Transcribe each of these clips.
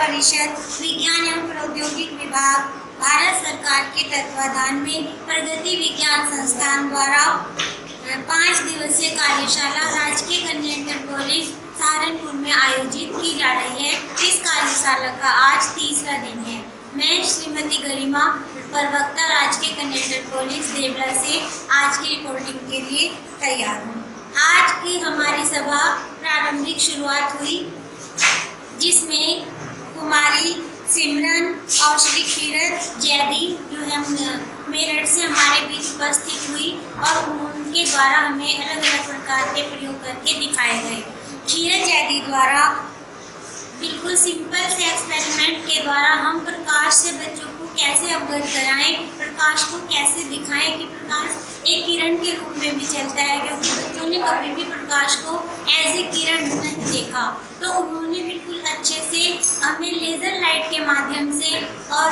परिषद विज्ञान एवं प्रौद्योगिक विभाग भारत सरकार के तत्वाधान में प्रगति विज्ञान संस्थान द्वारा 5 दिवसीय कार्यशाला राजकीय कन्या इंटर कॉलेज सहारनपुर में आयोजित की जा रही है। इस कार्यशाला का आज तीसरा दिन है। मैं श्रीमती गरिमा, प्रवक्ता राजकीय कन्या इंटर कॉलेज देवरा से आज की रिपोर्टिंग के लिए तैयार हूँ। आज की हमारी सभा प्रारंभिक शुरुआत हुई जिसमें कुमारी सिमरन और श्री कीरत जैदी जो है मेरठ से हमारे बीच उपस्थित हुई और उनके द्वारा हमें अलग अलग प्रकार के प्रयोग करके दिखाए गए। कीरत जैदी द्वारा बिल्कुल सिंपल से एक्सपेरिमेंट के द्वारा हम प्रकाश से बच्चों को कैसे अवगत कराएं, प्रकाश को कैसे दिखाएं कि प्रकाश एक किरण के रूप में भी चलता है, क्योंकि बच्चों ने कभी भी प्रकाश को एज ए किरण नहीं देखा। तो उन्होंने बिल्कुल अच्छे से हमें लेज़र लाइट के माध्यम से और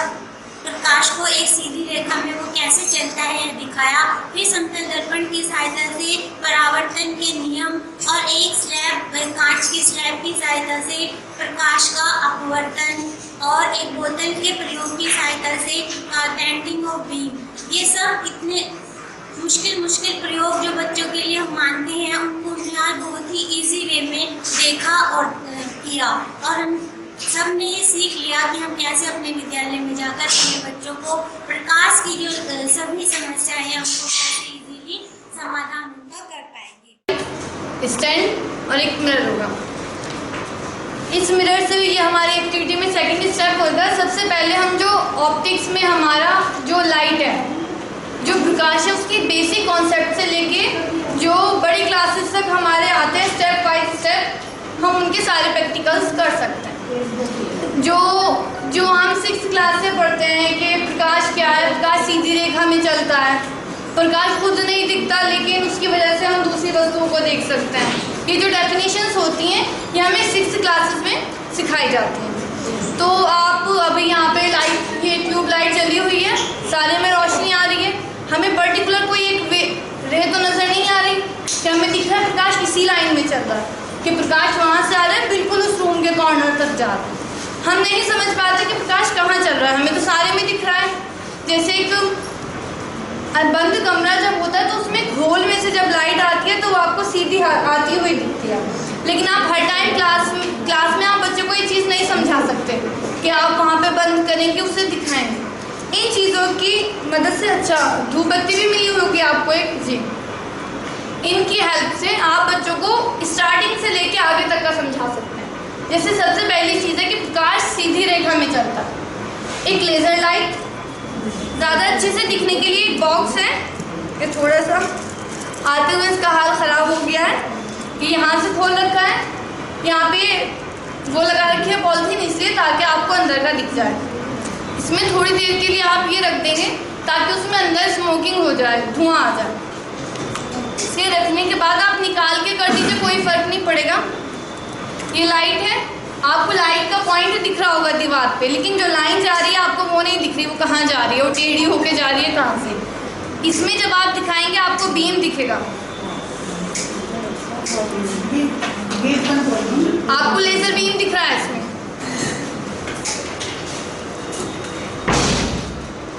प्रकाश को एक सीधी रेखा में वो कैसे चलता है यह दिखाया। फिर समतल दर्पण की सहायता से परावर्तन के नियम और एक स्लैब कांच की स्लैब की सहायता से प्रकाश का अपवर्तन और एक बोतल के प्रयोग की सहायता से बेंडिंग ऑफ बीम, ये सब इतने मुश्किल प्रयोग जो बच्चों के लिए हम मानते हैं उनको यहाँ बहुत ही इजी वे में देखा और किया और हम सब ने ये सीख लिया कि हम कैसे अपने विद्यालय में जाकर अपने बच्चों को प्रकाश की जो सभी समस्याएं हैं उनको कैसे इजीली समाधान उनका कर पाएंगे। स्टैंड और एक मिरर होगा। इस मिरर से ये हमारी एक्टिविटी में सेकंड स्टेप होगा। सबसे पहले हम जो ऑप्टिक्स में हमारा जो लाइट है, जो प्रकाश है, उसकी बेसिक कॉन्सेप्ट से लेके जो बड़ी क्लासेस तक हमारे आते हैं स्टेप बाय स्टेप हम उनके सारे प्रैक्टिकल्स कर सकते हैं। जो हम 6th क्लास से पढ़ते हैं कि प्रकाश क्या है, प्रकाश सीधी रेखा में चलता है, प्रकाश खुद नहीं दिखता लेकिन उसकी वजह से हम दूसरी वस्तुओं को देख सकते हैं। ये जो डेफिनेशंस होती हैं ये हमें 6th क्लासेस में सिखाई जाती हैं। तो आप अभी यहाँ पे लाइट, ये ट्यूब लाइट चली हुई है, सारे में रोशनी आ रही है, हमें पर्टिकुलर कोई एक रे तो नज़र नहीं आ रही कि हमें दिख रहा है प्रकाश इसी लाइन में चल रहा है, कि प्रकाश वहाँ से आ रहा है बिल्कुल उस रूम के कॉर्नर तक जा रहा है। हम नहीं समझ पाते कि प्रकाश कहाँ चल रहा है, हमें तो सारे में दिख रहा है। जैसे एक बंद कमरा जब होता है तो उसमें घोल में से जब लाइट आती है तो वो आपको सीधी आती हुई दिखती है, लेकिन आप हर टाइम क्लास में आप बच्चों को ये चीज़ नहीं समझा सकते कि आप वहाँ पे बंद करेंगे उसे दिखाएंगे। इन चीज़ों की मदद से, अच्छा धूप बत्ती भी मिली होगी आपको एक जी, इनकी हेल्प से आप बच्चों को स्टार्टिंग से लेके आगे तक का समझा सकते हैं। जैसे सबसे पहली चीज़ है कि प्रकाश सीधी रेखा में चलता है। एक लेज़र लाइट ज़्यादा अच्छे से दिखने के लिए एक बॉक्स है, ये थोड़ा सा आते हुए इसका हाल ख़राब हो गया है कि यहाँ से खोल रखा है, यहाँ पे वो लगा रखी है पॉलीथीन इसलिए ताकि आपको अंदर का दिख जाए। इसमें थोड़ी देर के लिए आप ये रख देंगे ताकि उसमें अंदर स्मोकिंग हो जाए, धुआं आ जाए। इसे रखने के बाद आप निकाल के कर दीजिए, कोई फ़र्क नहीं पड़ेगा। ये लाइट है, आपको लाइट का पॉइंट दिख रहा होगा दीवार पे, लेकिन जो लाइन जा रही है आपको वो नहीं दिख रही, वो कहाँ जा रही है, वो टेढ़ी होके जा रही है कहाँ से। इसमें जब आप दिखाएंगे आपको बीम दिखेगा, आपको लेज़र बीम दिख रहा है इसमें।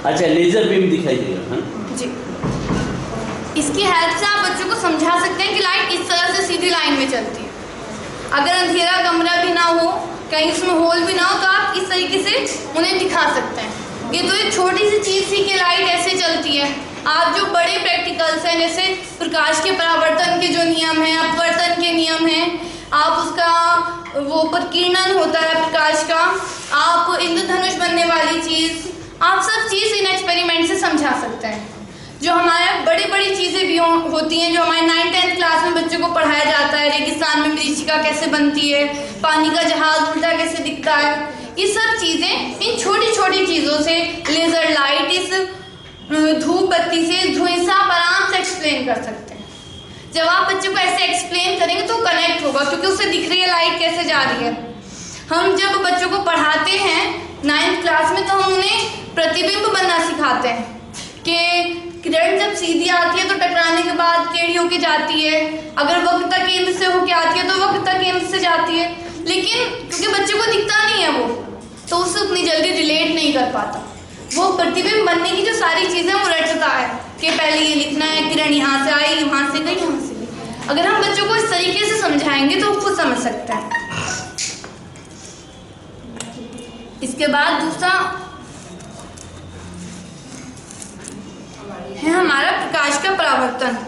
अच्छा, लेज़र बीम दिखाई देगा जी। इसकी हेल्प से आप बच्चों को समझा सकते हैं कि लाइट इस तरह से सीधी लाइन में चलती है। अगर अंधेरा कमरा भी ना हो, कहीं उसमें होल भी ना हो, तो आप इस तरीके से उन्हें दिखा सकते हैं। ये तो एक छोटी सी चीज़ थी कि लाइट ऐसे चलती है। आप जो बड़े प्रैक्टिकल्स हैं, जैसे प्रकाश के परावर्तन के जो नियम हैं, अपवर्तन के नियम हैं, आप उसका वो प्रकीर्णन होता है प्रकाश का, आप इंद्रधनुष बनने वाली चीज़, आप सब चीज़ इन एक्सपेरिमेंट से समझा सकते हैं। जो हमारे बड़ी चीज़ें भी होती हैं, जो हमारे 9th-10th क्लास में बच्चों को पढ़ाया जाता है, रेगिस्तान में मरीचिका कैसे बनती है, पानी का जहाज उल्टा कैसे दिखता है, ये सब चीज़ें इन छोटी चीज़ों से, लेज़र लाइट, इस धूप बत्ती से, धुएं से आप आराम से एक्सप्लेन कर सकते हैं। जब आप बच्चों को ऐसे एक्सप्लेन करेंगे तो कनेक्ट होगा, क्योंकि उससे दिख रही है लाइट कैसे जा रही है। हम जब बच्चों को पढ़ाते हैं 9th क्लास में तो हम उन्हें प्रतिबिंब बनना सिखाते हैं कि किरण जब सीधी आती है तो टकराने के बाद टेढ़ी होके जाती है, अगर वक्रता केंद्र से होके आती है तो वक्रता केंद्र से जाती है। लेकिन क्योंकि बच्चे को दिखता नहीं है वो, तो उससे उतनी जल्दी रिलेट नहीं कर पाता। वो प्रतिबिंब बनने की जो सारी चीज़ें वो रटता है कि पहले ये लिखना है, किरण यहाँ से आई, वहाँ से गई, यहाँ से गई। अगर हम बच्चों को इस तरीके से समझाएंगे तो वो खुद समझ सकते हैं। इसके बाद दूसरा है हमारा प्रकाश का परावर्तन।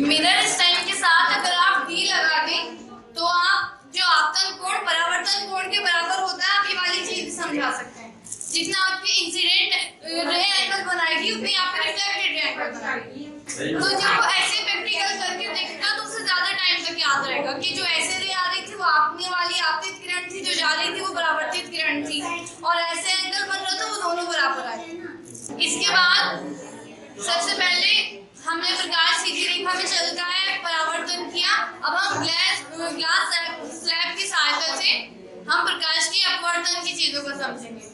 मिरर स्टाइल के साथ अगर आप डी लगा दें तो आप जो आपतन कोण परावर्तन कोण के बराबर होता है, आप ये वाली चीज समझा सकते हैं। जितना आपके इंसिडेंट रे एंगल बनाएगी उतनी आपके रिफ्लेक्टेड रे एंगल बनाएगी। तो जब वो ऐसे प्रैक्टिकल करके देखेगा तो उसे ज्यादा टाइम तक याद रहेगा कि जो ऐसे रे आ रही थी वो आपने वाली आपतित किरण थी, जो जा रही थी वो परावर्तित किरण थी, और ऐसे एंगल बन रहा था वो दोनों बराबर आए। इसके बाद सबसे पहले हमने प्रकाश सीधी रेखा में चलता है परावर्तन किया। अब हम ग्लास स्लैब की सहायता से हम प्रकाश की अपवर्तन की चीजों को समझेंगे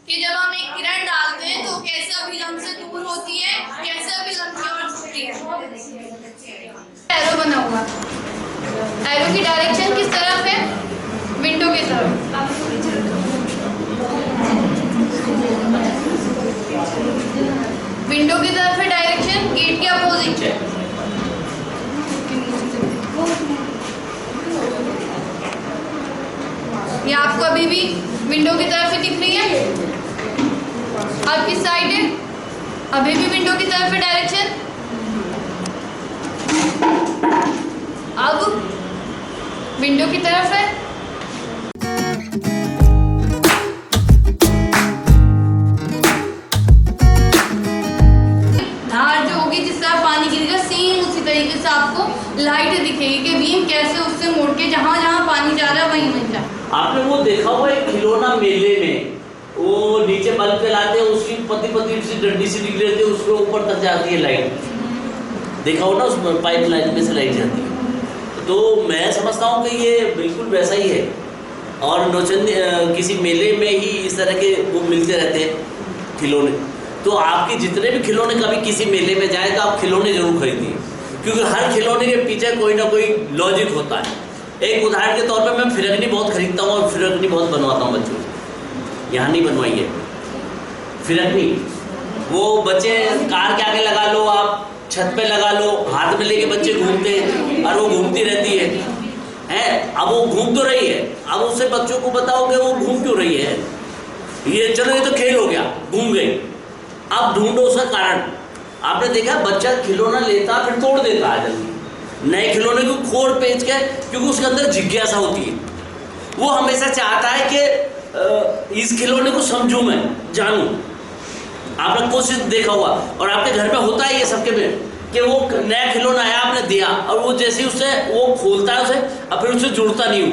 कि जब हम एक किरण डालते हैं तो कैसे अभिलंब से दूर होती है, कैसे अभिलंब की ओर झुकती है। एरो बना हुआ, एरो की डायरेक्शन किस तरफ है? विंडो की तरफ। विंडो की तरफ है डायरेक्शन, गेट के अपोजिट है। ये आपको अभी भी विंडो की तरफ ही दिख रही है। अब किस साइड है? अभी भी विंडो की तरफ है डायरेक्शन। अब विंडो की तरफ है। धार जो होगी जिस तरह पानी गिरेगा सेम उसी तरीके से आपको लाइट दिखेगी कि बीम कैसे उससे मोड़ के जहाँ जहाँ पानी जा रहा है वहीं मिल जाए। आपने वो देखा हुआ एक खिलौना मेले में वो नीचे बल्ब जलाते हैं, उसकी पतली सी डंडी सी निकली रहती है, उसके ऊपर तक जाती है लाइट। देखा हो ना, उस पाइप लाइन में से लाइट जाती है। तो मैं समझता हूँ कि ये बिल्कुल वैसा ही है। और नौचंदी किसी मेले में ही इस तरह के वो मिलते रहते हैं खिलौने। तो आपके जितने भी खिलौने कभी किसी मेले में जाए तो आप खिलौने जरूर खरीदिए, क्योंकि हर खिलौने के पीछे कोई ना कोई लॉजिक होता है। एक उदाहरण के तौर पे मैं फिरकनी बहुत खरीदता हूँ और फिरकनी बहुत बनवाता हूँ बच्चों से। यहाँ नहीं बनवाई है फिरकनी, वो बच्चे कार के आगे लगा लो, आप छत पे लगा लो, हाथ में लेके बच्चे घूमते हैं और वो घूमती रहती है। अब वो घूम तो रही है, अब उससे बच्चों को बताओगे वो घूम क्यों रही है? ये चलो ये तो खेल हो गया, घूम गई। अब ढूंढो उसका कारण। आपने देखा बच्चा खिलौना लेता फिर तोड़ देता है जल्दी, नए खिलौने को खोल पेच के, क्योंकि उसके अंदर जिज्ञासा होती है। वो हमेशा चाहता है कि इस खिलौने को समझूं, मैं जानूं। आपने कोशिश देखा हुआ और आपके घर में होता है ये सबके में कि वो नया खिलौना आया, आपने दिया और वो जैसे उससे वो खोलता है उसे, अब फिर उससे जुड़ता नहीं हूँ,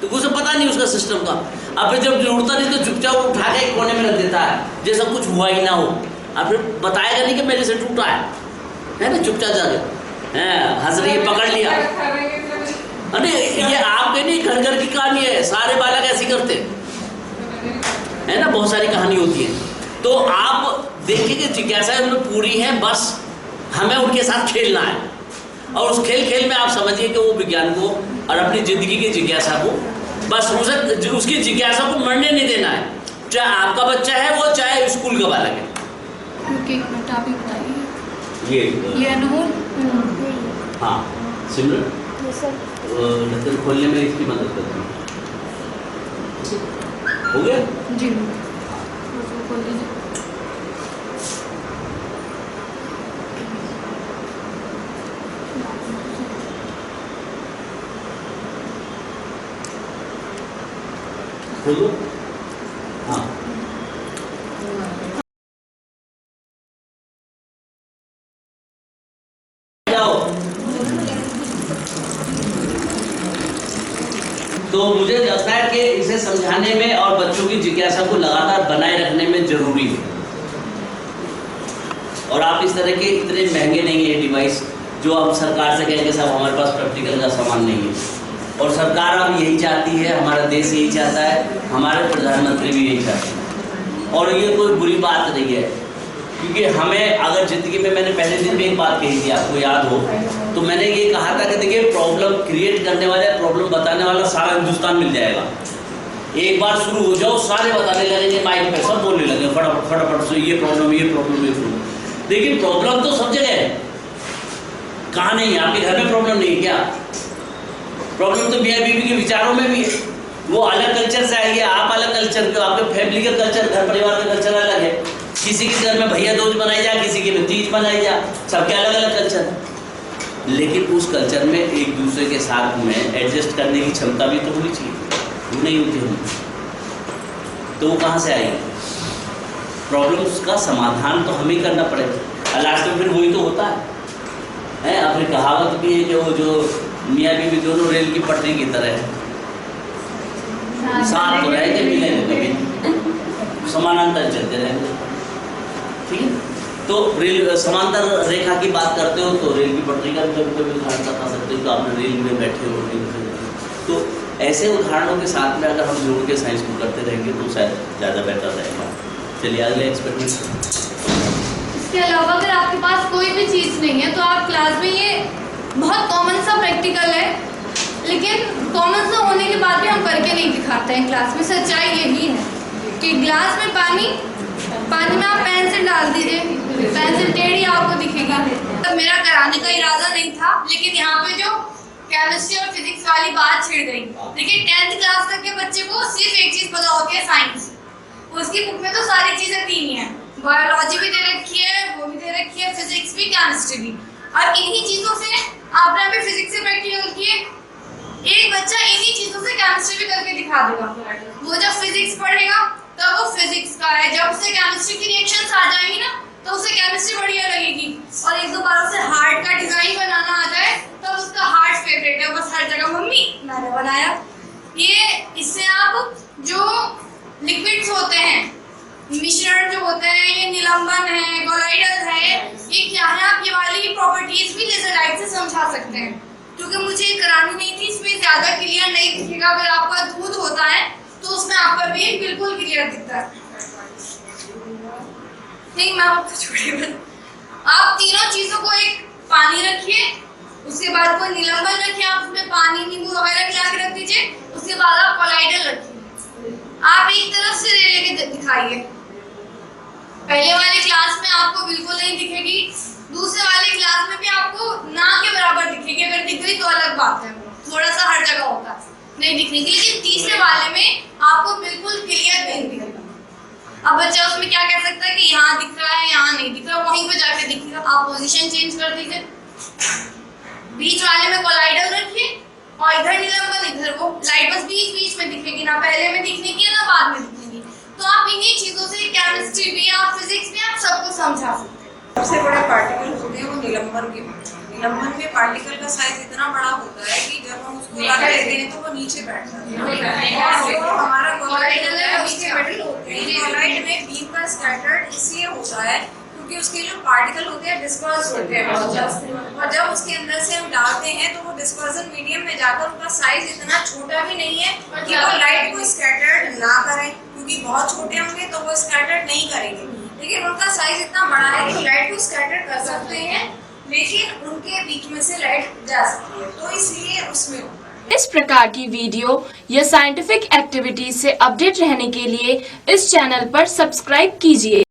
तो उसे पता नहीं उसका सिस्टम का। अब फिर जब जुड़ता नहीं तो चुपचाप उठा के एक कोने में रख देता है जैसा कुछ हुआ ही ना हो। अब फिर बताएगा नहीं कि मेरे से टूटा है ना, चुपचाप जाके हंस रही है, पकड़ लिया। अरे ये आपके नहीं, घर घर की कहानी है, सारे बालक ऐसे करते है ना, बहुत सारी कहानी होती है। तो आप देखिए कि जिज्ञासा उनमें पूरी है, बस हमें उनके साथ खेलना है। और उस खेल में आप समझिए कि वो विज्ञान को और अपनी ज़िंदगी की जिज्ञासा को, बस उसे उसकी जिज्ञासा को मरने नहीं देना है। चाहे आपका बच्चा है वो, चाहे स्कूल का बालक है। आप ही बताइए ये अनमोल। हाँ सिमरन, ढक्कन खोलने में इसकी मदद करती हूँ। हो गया जी, खोल दीजिए। खोलो। हाँ जाओ। तो मुझे लगता है कि इसे समझाने में और बच्चों की जिज्ञासा को लगातार बनाए रखने में जरूरी है। और आप इस तरह के इतने महंगे नहीं है डिवाइस जो अब सरकार से कहेंगे साहब हमारे पास प्रैक्टिकल का सामान नहीं है। और सरकार अब यही चाहती है, हमारा देश यही चाहता है, हमारे प्रधानमंत्री भी यही चाहते हैं। और ये कोई बुरी बात नहीं है, क्योंकि हमें अगर ज़िंदगी में, मैंने पहले दिन में एक बात कही थी आपको याद हो, तो मैंने ये कहा था कि देखिए प्रॉब्लम क्रिएट करने वाला, प्रॉब्लम बताने वाला सारा हिंदुस्तान मिल जाएगा। एक बार शुरू हो जाओ सारे बताने लगेंगे, माइक पे सब बोलने लगे फटाफट फटाफट से ये प्रॉब्लम ये प्रॉब्लम ये प्रॉब्लम। लेकिन प्रॉब्लम तो सब जगह है, कहाँ नहीं है? आपके घर में प्रॉब्लम नहीं है क्या? प्रॉब्लम तो मियाँ बीवी के विचारों में भी है। वो अलग कल्चर से आएंगे, आप अलग कल्चर के, आपके फैमिली का कल्चर, घर परिवार का कल्चर अलग है। किसी के घर में भैया दूज मनाई जा, किसी के में तीज मनाई जा, सबके अलग अलग कल्चर है। लेकिन उस कल्चर में एक दूसरे के साथ में एडजस्ट करने की क्षमता भी तो होनी चाहिए, वो नहीं होती हम, तो वो कहाँ से आएगी? प्रॉब्लम्स का समाधान तो हमें करना पड़ेगा। लास्ट में फिर वही तो होता है। आपने कहावत भी है कि वो जो मियाँ बीवी दोनों रेल की पटरी की तरह है, साथ तो रहेंगे मिलेंगे कभी, समानांतर चलते रहेंगे। ठीक है, तो रेल समांतर रेखा की बात करते हो तो रेल की पटरी का भी कभी कभी उदाहरण बता सकते हो, तो आपने रेल में बैठे हो। तो ऐसे उदाहरणों के साथ में अगर हम जोड़ के साइंस को करते रहेंगे तो शायद ज़्यादा बेहतर रहेगा। चलिए अगले एक्सपेरिमेंट। इसके अलावा अगर आपके पास कोई भी चीज़ नहीं है तो आप क्लास में, ये बहुत कॉमन सा प्रैक्टिकल है, लेकिन कॉमन सा होने के बाद भी हम करके नहीं दिखाते हैं क्लास में। सच्चाई यही है कि ग्लास में पानी में आप पेंसिल डाल दीजिए, पेंसिल टेढ़ी आपको दिखेगी। तो मेरा कराने का इरादा नहीं था, लेकिन यहाँ पे जो केमिस्ट्री और फिजिक्स वाली बात छिड़ गई। देखिए 10th क्लास तक के बच्चे को सिर्फ एक चीज़ पता होती है, साइंस। उसकी बुक में तो सारी चीज़ें तीन ही हैं, बायोलॉजी भी दे रखी है, वो भी दे रखी है, फिजिक्स भी, केमिस्ट्री भी। और इन्हीं चीज़ों से आपने अभी फिजिक्स से प्रैक्टिकल किए, एक बच्चा इन्हीं चीज़ों से केमिस्ट्री भी करके दिखा देगा। वो जब फिजिक्स पढ़ेगा तब वो फिजिक्स का है, जब उसे केमिस्ट्री की रिएक्शंस आ जाएंगी ना तो उसे केमिस्ट्री बढ़िया लगेगी। और एक दो बार उसे हार्ट का डिजाइन बनाना आ जाए तब उसका हार्ट फेवरेट है, बस हर जगह मम्मी मैंने बनाया। ये इससे आप जो लिक्विड्स होते हैं, मिश्रण जो होते हैं, ये निलंबन है, कोलाइडल है, ये क्या है, आप ये वाली प्रॉपर्टीज भी लेजर लाइट से समझा सकते हैं। क्योंकि मुझे करानी नहीं थी, इसमें ज़्यादा क्लियर नहीं दिखेगा। अगर आपका दूध होता है तो उसमें आपका वेट बिल्कुल क्लियर दिखता है। नहीं, मैं आपको छोड़िए, आप तीनों चीज़ों को, एक पानी रखिए, उसके बाद कोई निलंबन रखिए, आप उसमें पानी नींबू वगैरह मिला के रख दीजिए, उसके बाद आप कोलाइडल रखिए। आप एक तरफ से रे लेके दिखाइए। पहले वाले क्लास में आपको बिल्कुल नहीं दिखेगी, दूसरे वाले क्लास में भी आपको ना के बराबर दिखेगी। अगर दिख गई तो अलग बात है, थोड़ा सा हर जगह होता है नहीं दिखने की, लेकिन तीसरे वाले में आपको बिल्कुल क्लियर नहीं दिखेगा। अब बच्चा उसमें क्या कह सकता है कि यहाँ दिख रहा है, यहाँ नहीं दिख रहा, वहीं पे जाके दिखेगा। आप पोजीशन चेंज कर दीजिए, बीच वाले में कोलाइडल रखिए और इधर निलंबन, इधर वो लाइट बस बीच बीच में दिखेगी, ना पहले में दिखने की ना बाद में दिखेगी। तो आप इन्हीं चीज़ों से केमिस्ट्री भी, आप फिजिक्स भी, आप सबको समझा सकते हैं। सबसे बड़ा पार्टिकल होते हैं वो निलंबन के। निलंबन में पार्टिकल का साइज इतना बड़ा होता है कि जब हम उसको रख लेते हैं तो वो नीचे बैठ जाता है। और हमारा कोलाइडल है, उसके मेटल होते हैं। कोलाइड में बीम का स्कैटर्ड इसलिए होता है क्योंकि उसके जो पार्टिकल होते हैं डिस्पर्स होते हैं बहुत ज्यादा, और जब उसके अंदर से हम डालते हैं तो वो डिस्पर्जन मीडियम में जाकर उनका साइज इतना छोटा भी नहीं है कि वो लाइट को स्कैटर्ड ना करें, क्योंकि बहुत छोटे होंगे तो वो स्कैटर्ड नहीं करेंगे। लेकिन उनका साइज इतना बड़ा है कि लाइट को स्कैटर कर सकते हैं, लेकिन उनके बीच में से लाइट जा सकती है, तो इसलिए उसमें इस प्रकार की वीडियो या साइंटिफिक एक्टिविटीज से अपडेट रहने के लिए इस चैनल पर सब्सक्राइब कीजिए।